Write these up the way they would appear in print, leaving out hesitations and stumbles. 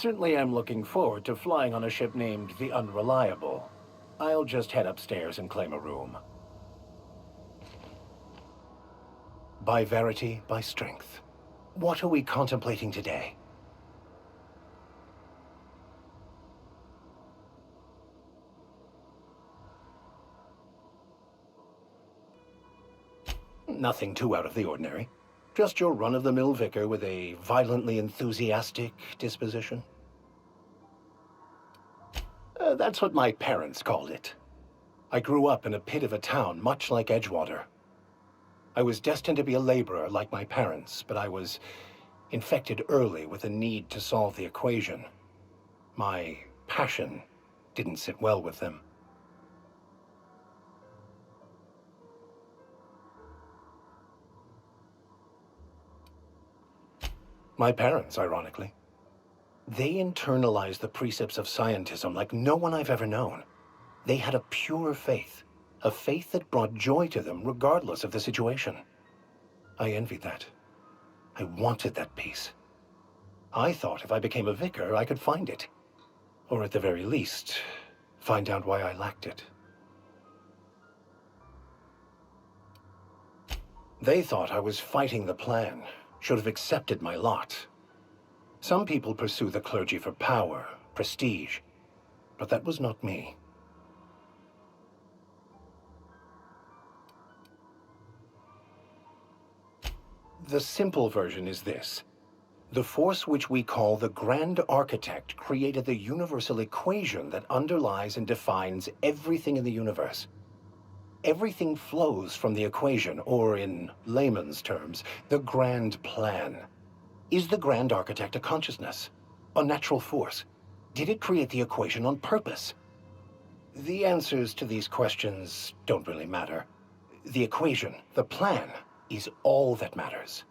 certainly am looking forward to flying on a ship named the Unreliable. I'll just head upstairs and claim a room. By verity, by strength. What are we contemplating today? Nothing too out of the ordinary. Just your run-of-the-mill vicar with a violently enthusiastic disposition. That's what my parents called it. I grew up in a pit of a town much like Edgewater. I was destined to be a laborer like my parents, but I was infected early with a need to solve the equation. My passion didn't sit well with them. My parents, ironically. They internalized the precepts of scientism like no one I've ever known. They had a pure faith, a faith that brought joy to them regardless of the situation. I envied that. I wanted that peace. I thought if I became a vicar, I could find it. Or at the very least, find out why I lacked it. They thought I was fighting the plan, should have accepted my lot. Some people pursue the clergy for power, prestige, but that was not me. The simple version is this. The force which we call the Grand Architect created the universal equation that underlies and defines everything in the universe. Everything flows from the equation, or in layman's terms, the grand plan. Is the Grand Architect a consciousness? A natural force? Did it create the equation on purpose? The answers to these questions don't really matter. The equation, the plan, is all that matters.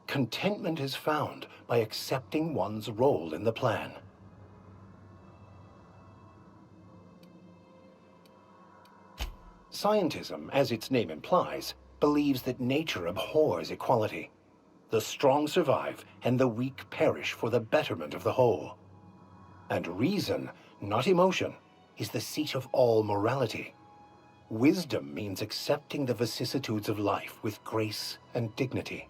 Contentment is found by accepting one's role in the plan. Scientism, as its name implies, believes that nature abhors equality. The strong survive, and the weak perish for the betterment of the whole. And reason, not emotion, is the seat of all morality. Wisdom means accepting the vicissitudes of life with grace and dignity.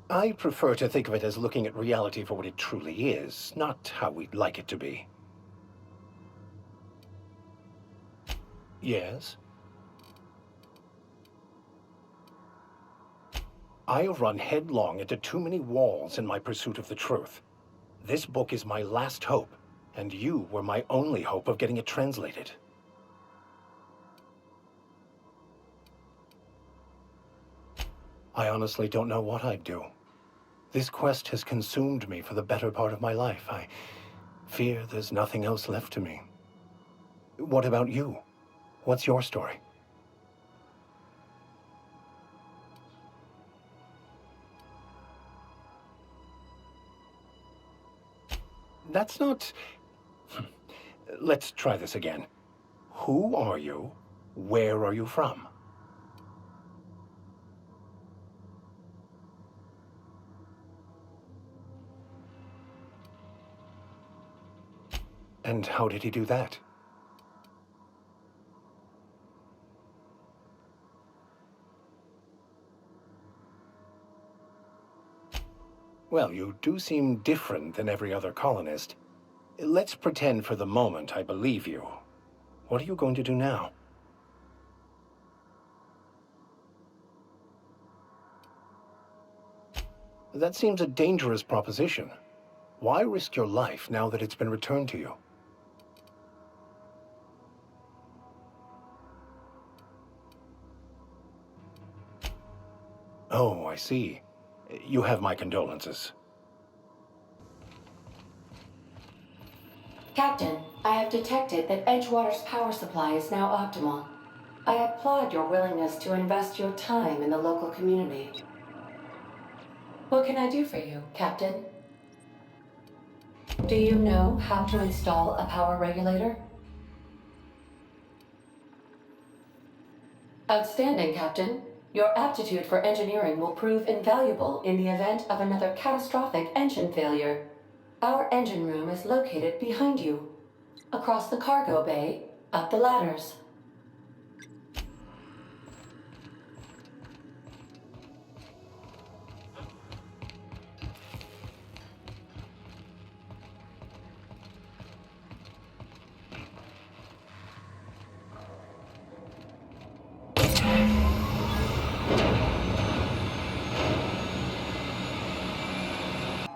I prefer to think of it as looking at reality for what it truly is, not how we'd like it to be. Yes? I've run headlong into too many walls in my pursuit of the truth. This book is my last hope, and you were my only hope of getting it translated. I honestly don't know what I'd do. This quest has consumed me for the better part of my life. I fear there's nothing else left to me. What about you? What's your story? That's not... Let's try this again. Who are you? Where are you from? And how did he do that? Well, you do seem different than every other colonist. Let's pretend for the moment I believe you. What are you going to do now? That seems a dangerous proposition. Why risk your life now that it's been returned to you? Oh, I see. You have my condolences. Captain, I have detected that Edgewater's power supply is now optimal. I applaud your willingness to invest your time in the local community. What can I do for you, Captain? Do you know how to install a power regulator? Outstanding, Captain. Your aptitude for engineering will prove invaluable in the event of another catastrophic engine failure. Our engine room is located behind you. Across the cargo bay, up the ladders.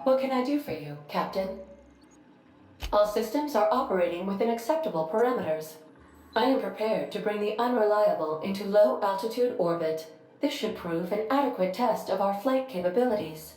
What can I do for you, Captain? All systems are operating within acceptable parameters. I am prepared to bring the unreliable into low-altitude orbit. This should prove an adequate test of our flight capabilities.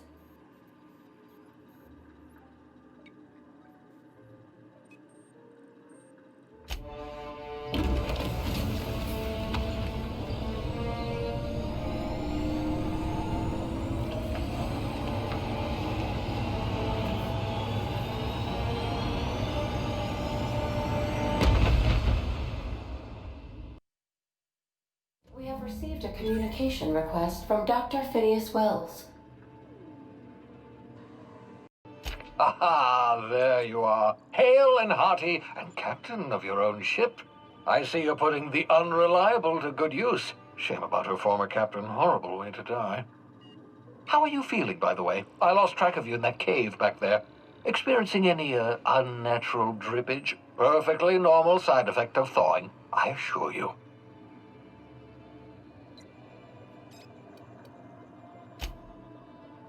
We have received a communication request from Dr. Phineas Wells. Aha, there you are. Hale and hearty, and captain of your own ship. I see you're putting the unreliable to good use. Shame about her former captain. Horrible way to die. How are you feeling, by the way? I lost track of you in that cave back there. Experiencing any, unnatural drippage? Perfectly normal side effect of thawing, I assure you.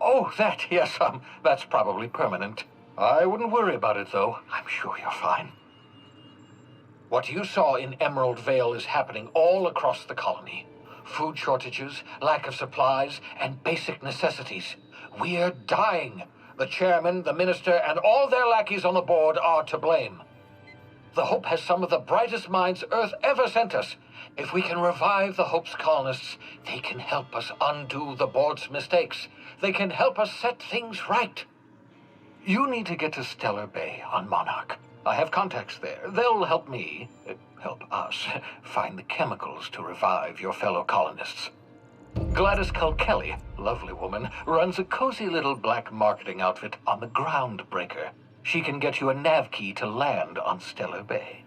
Oh, that, yes, that's probably permanent. I wouldn't worry about it, though. I'm sure you're fine. What you saw in Emerald Vale is happening all across the colony. Food shortages, lack of supplies, and basic necessities. We're dying. The chairman, the minister, and all their lackeys on the board are to blame. The Hope has some of the brightest minds Earth ever sent us. If we can revive the Hope's colonists, they can help us undo the board's mistakes. They can help us set things right. You need to get to Stellar Bay on Monarch. I have contacts there. They'll help me, help us, find the chemicals to revive your fellow colonists. Gladys Culkelly, lovely woman, runs a cozy little black marketing outfit on the Groundbreaker. She can get you a nav key to land on Stellar Bay.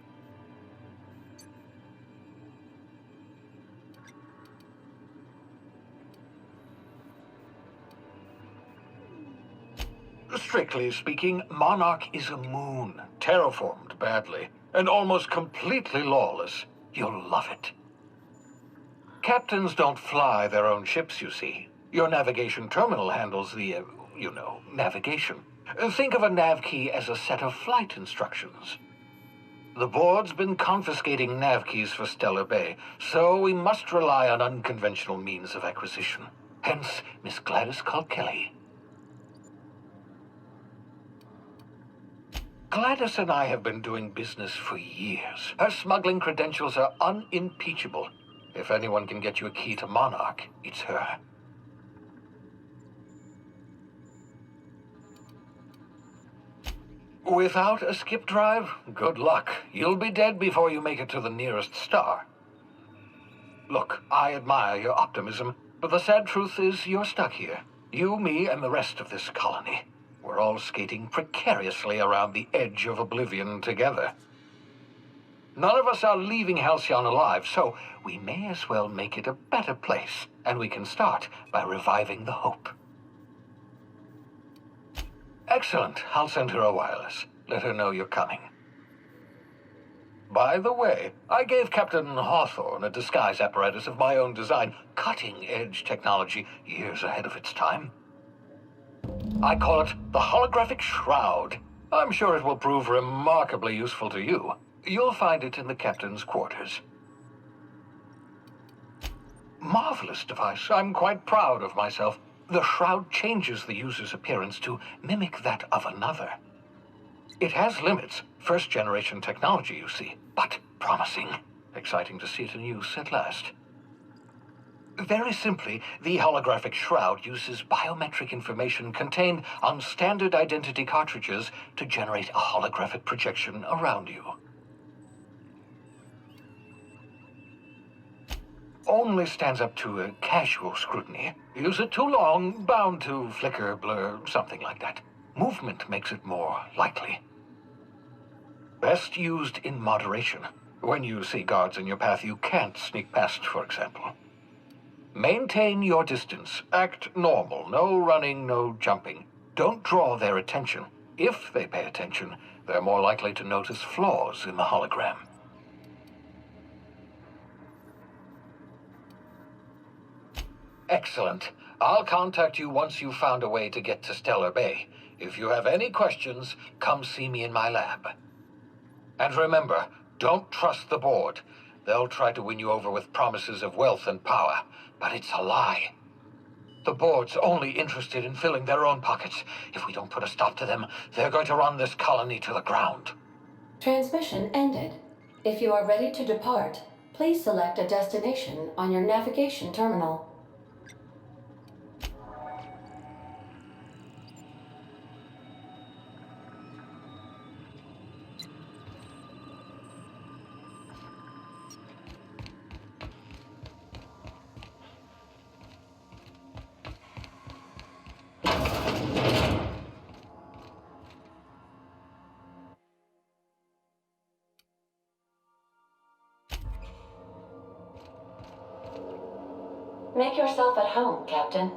Strictly speaking, Monarch is a moon, terraformed badly, and almost completely lawless. You'll love it. Captains don't fly their own ships, you see. Your navigation terminal handles the, navigation. Think of a nav key as a set of flight instructions. The board's been confiscating nav keys for Stellar Bay, so we must rely on unconventional means of acquisition. Hence, Miss Gladys Culkelly. Gladys and I have been doing business for years. Her smuggling credentials are unimpeachable. If anyone can get you a key to Monarch, it's her. Without a skip drive, good luck. You'll be dead before you make it to the nearest star. Look, I admire your optimism, but the sad truth is you're stuck here. You, me, and the rest of this colony. We're all skating precariously around the edge of oblivion together. None of us are leaving Halcyon alive, so we may as well make it a better place, and we can start by reviving the Hope. Excellent. I'll send her a wireless. Let her know you're coming. By the way, I gave Captain Hawthorne a disguise apparatus of my own design, cutting-edge technology, years ahead of its time. I call it the Holographic Shroud. I'm sure it will prove remarkably useful to you. You'll find it in the captain's quarters. Marvelous device. I'm quite proud of myself. The shroud changes the user's appearance to mimic that of another. It has limits. First-generation technology, you see, but promising. Exciting to see it in use at last. Very simply, the holographic shroud uses biometric information contained on standard identity cartridges to generate a holographic projection around you. only stands up to a casual scrutiny. Use it too long, bound to flicker, blur, something like that. Movement makes it more likely. Best used in moderation. When you see guards in your path you can't sneak past, for example. Maintain your distance. Act normal. No running, no jumping. Don't draw their attention. If they pay attention, they're more likely to notice flaws in the hologram. Excellent. I'll contact you once you've found a way to get to Stellar Bay. If you have any questions, come see me in my lab. And remember, don't trust the board. They'll try to win you over with promises of wealth and power, but it's a lie. The board's only interested in filling their own pockets. If we don't put a stop to them, they're going to run this colony to the ground. Transmission ended. If you are ready to depart, please select a destination on your navigation terminal. Make yourself at home, Captain.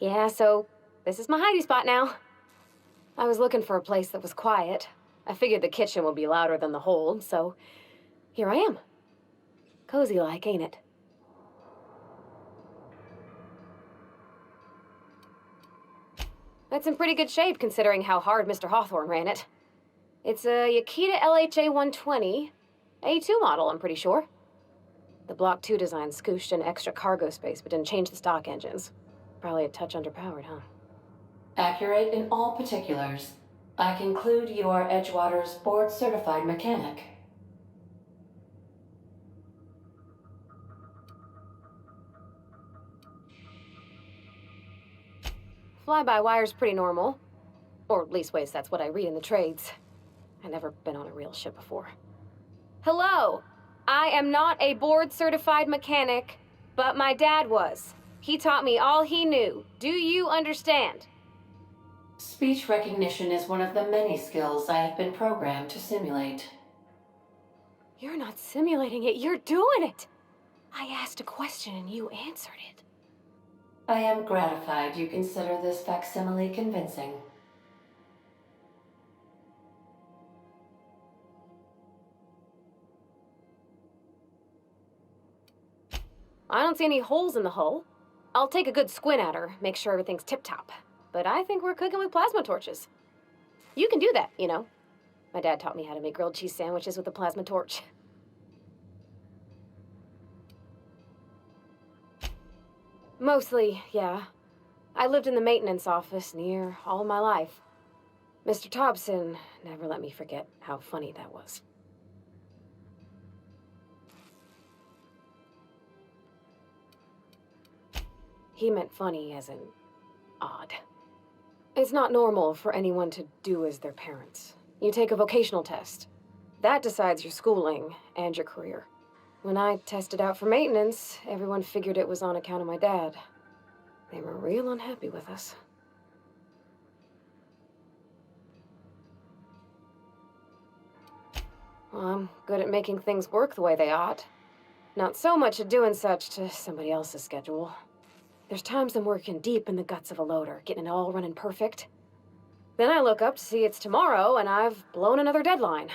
Yeah, so this is my hidey spot now. I was looking for a place that was quiet. I figured the kitchen would be louder than the hold, so here I am. Cozy-like, ain't it? It's in pretty good shape considering how hard Mr. Hawthorne ran it. It's a Yakita LHA 120, A2 model, I'm pretty sure. The Block 2 design scooshed in extra cargo space but didn't change the stock engines. Probably a touch underpowered, huh? Accurate in all particulars. I conclude you are Edgewater's board-certified mechanic. Fly-by-wire's pretty normal. Or leastways, that's what I read in the trades. I've never been on a real ship before. Hello! I am not a board-certified mechanic, but my dad was. He taught me all he knew. Do you understand? Speech recognition is one of the many skills I have been programmed to simulate. You're not simulating it, you're doing it! I asked a question and you answered it. I am gratified you consider this facsimile convincing. I don't see any holes in the hull. I'll take a good squint at her, make sure everything's tip-top. But I think we're cooking with plasma torches. You can do that, you know. My dad taught me how to make grilled cheese sandwiches with a plasma torch. Mostly, yeah. I lived in the maintenance office near all my life. Mr. Thompson never let me forget how funny that was. He meant funny as in odd. It's not normal for anyone to do as their parents. You take a vocational test. That decides your schooling and your career. When I tested out for maintenance, everyone figured it was on account of my dad. They were real unhappy with us. Well, I'm good at making things work the way they ought. Not so much at doing such to somebody else's schedule. There's times I'm working deep in the guts of a loader, getting it all running perfect. Then I look up to see it's tomorrow, and I've blown another deadline.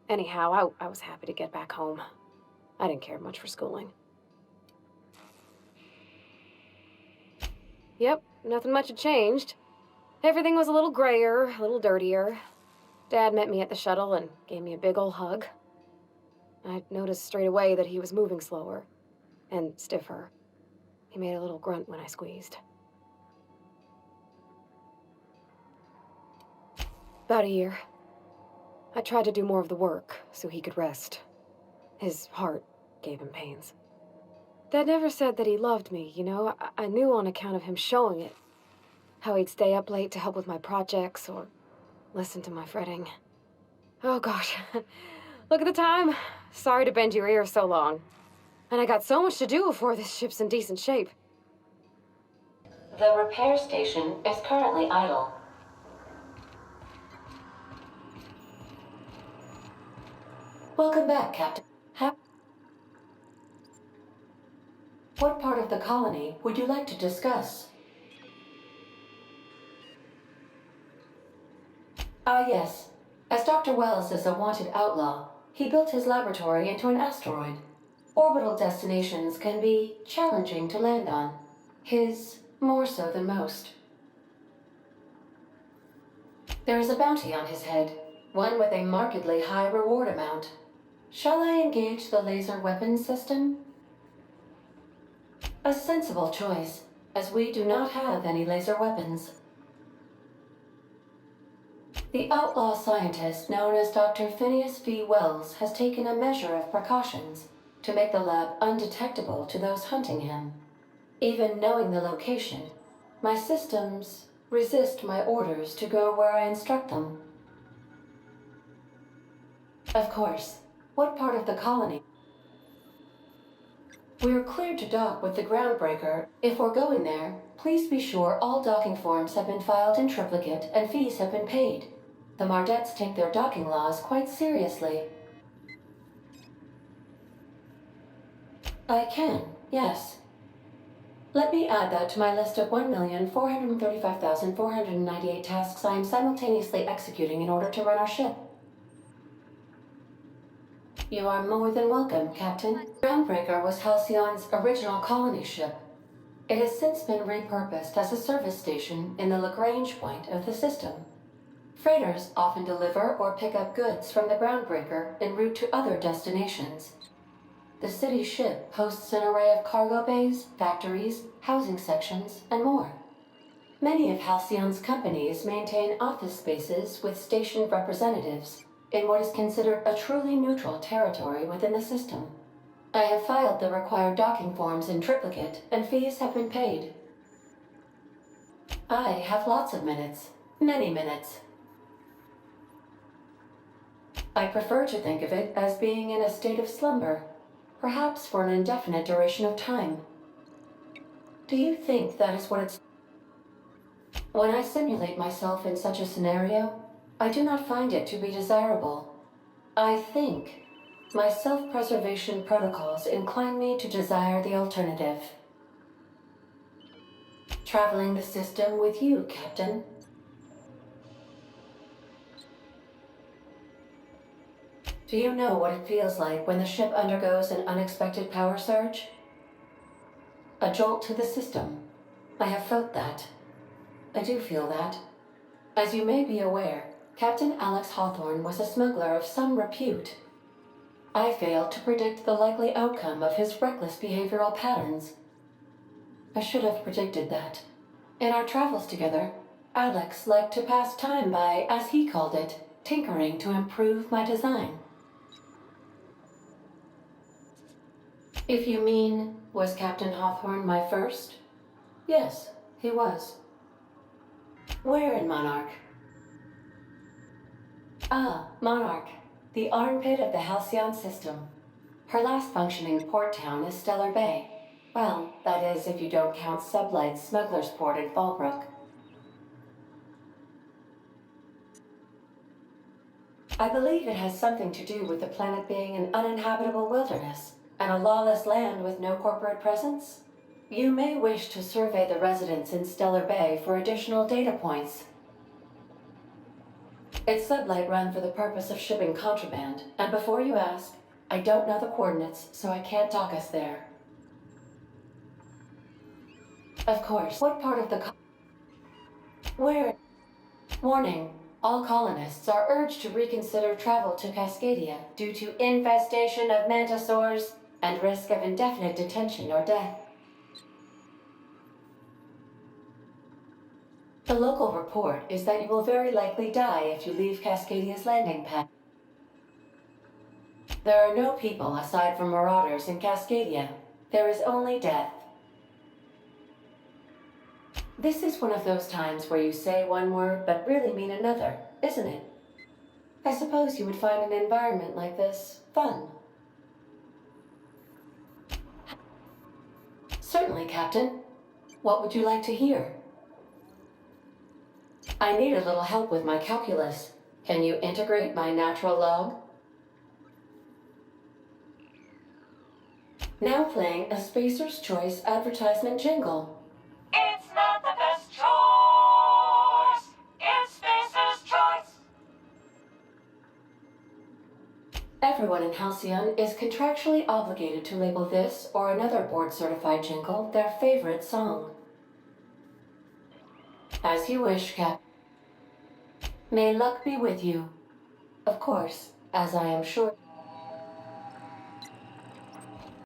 Anyhow, I was happy to get back home. I didn't care much for schooling. Yep, nothing much had changed. Everything was a little grayer, a little dirtier. Dad met me at the shuttle and gave me a big ol' hug. I noticed straight away that he was moving slower and stiffer. He made a little grunt when I squeezed. About a year. I tried to do more of the work so he could rest. His heart gave him pains. Dad never said that he loved me, you know? I knew on account of him showing it. How he'd stay up late to help with my projects or listen to my fretting. Oh gosh, look at the time. Sorry to bend your ear so long. And I got so much to do before this ship's in decent shape. The repair station is currently idle. Welcome back, Captain. What part of the colony would you like to discuss? Ah, yes. As Dr. Wells is a wanted outlaw, he built his laboratory into an asteroid. Orbital destinations can be challenging to land on. His more so than most. There is a bounty on his head, one with a markedly high reward amount. Shall I engage the laser weapons system? A sensible choice, as we do not have any laser weapons. The outlaw scientist known as Dr. Phineas V. Wells has taken a measure of precautions to make the lab undetectable to those hunting him. Even knowing the location, my systems resist my orders to go where I instruct them. Of course, what part of the colony? We're cleared to dock with the groundbreaker. If we're going there, please be sure all docking forms have been filed in triplicate and fees have been paid. The Mardettes take their docking laws quite seriously. I can, yes. Let me add that to my list of 1,435,498 tasks I am simultaneously executing in order to run our ship. You are more than welcome, Captain. Groundbreaker was Halcyon's original colony ship. It has since been repurposed as a service station in the Lagrange point of the system. Freighters often deliver or pick up goods from the Groundbreaker en route to other destinations. The city ship hosts an array of cargo bays, factories, housing sections, and more. Many of Halcyon's companies maintain office spaces with stationed representatives in what is considered a truly neutral territory within the system. I have filed the required docking forms in triplicate, and fees have been paid. I have lots of minutes. Many minutes. I prefer to think of it as being in a state of slumber, perhaps for an indefinite duration of time. Do you think that is what it's... When I simulate myself in such a scenario, I do not find it to be desirable. I think my self-preservation protocols incline me to desire the alternative. Traveling the system with you, Captain. Do you know what it feels like when the ship undergoes an unexpected power surge? A jolt to the system. I have felt that. I do feel that. As you may be aware, Captain Alex Hawthorne was a smuggler of some repute. I failed to predict the likely outcome of his reckless behavioral patterns. I should have predicted that. In our travels together, Alex liked to pass time by, as he called it, tinkering to improve my design. If you mean, was Captain Hawthorne my first? Yes, he was. Where in Monarch? Ah, Monarch, the armpit of the Halcyon system. Her last functioning port town is Stellar Bay. Well, that is if you don't count Sublight's Smuggler's Port in Fallbrook. I believe it has something to do with the planet being an uninhabitable wilderness and a lawless land with no corporate presence. You may wish to survey the residents in Stellar Bay for additional data points. It's sublight run for the purpose of shipping contraband, and before you ask, I don't know the coordinates, so I can't dock us there. Of course, what part of the Where? Warning. All colonists are urged to reconsider travel to Cascadia due to infestation of mantisaurs and risk of indefinite detention or death. The local report is that you will very likely die if you leave Cascadia's landing pad. There are no people aside from marauders in Cascadia. There is only death. This is one of those times where you say one word but really mean another, isn't it? I suppose you would find an environment like this fun. Certainly, Captain. What would you like to hear? I need a little help with my calculus. Can you integrate my natural log? Now playing a Spacer's Choice advertisement jingle. It's not the best choice. It's Spacer's Choice. Everyone in Halcyon is contractually obligated to label this or another board-certified jingle their favorite song. As you wish, Cap. May luck be with you. Of course, as I am sure...